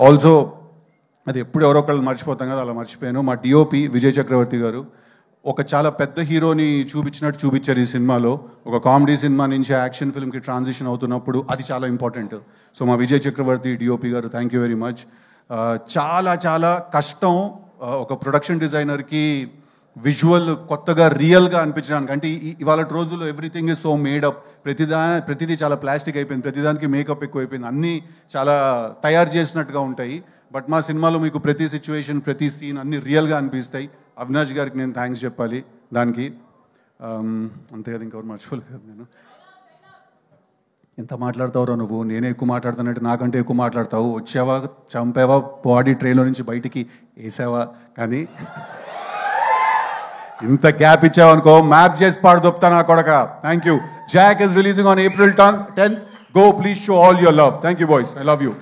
Also అది ఎప్పుడు ఎవరో ఒకళ్ళు మర్చిపోతాం కదా, అలా మర్చిపోయాను. మా డిఓపి విజయ్ చక్రవర్తి గారు ఒక చాలా పెద్ద హీరోని చూపించినట్టు చూపించారు ఈ సినిమాలో. ఒక కామెడీ సినిమా నుంచి యాక్షన్ ఫిల్మ్కి ట్రాన్సిషన్ అవుతున్నప్పుడు అది చాలా ఇంపార్టెంట్. సో మా విజయ్ చక్రవర్తి డిఓపి గారు, థ్యాంక్ యూ వెరీ మచ్. చాలా చాలా కష్టం ఒక ప్రొడక్షన్ డిజైనర్కి విజువల్ కొత్తగా రియల్గా అనిపించడానికి. అంటే ఇవాళ రోజుల్లో ఎవ్రీథింగ్ ఈజ్ సో మేడప్, ప్రతిదీ చాలా ప్లాస్టిక్ అయిపోయింది, ప్రతిదానికి మేకప్ ఎక్కువైపోయింది, అన్నీ చాలా తయారు చేసినట్టుగా ఉంటాయి. బట్ మా సినిమాలో మీకు ప్రతి సిచ్యువేషన్, ప్రతి సీన్ అన్నీ రియల్గా అనిపిస్తాయి. అవినాష్ గారికి నేను థ్యాంక్స్ చెప్పాలి దానికి. అంతే కదా, ఇంకెవరు మర్చిపోలేదు కదా. నేను ఎంత మాట్లాడతావురా నువ్వు, నేనే ఎక్కువ మాట్లాడుతానంటే నాకంటే ఎక్కువ మాట్లాడతావు. వచ్చావా, చంపావా, బాడీ ట్రైన్లో నుంచి బయటికి వేసావా, కానీ ఇంత గ్యాప్ ఇచ్చావనుకో మ్యాప్ చేసి పాడు దొప్తా నా కొడక. Thank you. Jack is releasing on April 10th. Go, please show all your love. Thank you boys, I love you.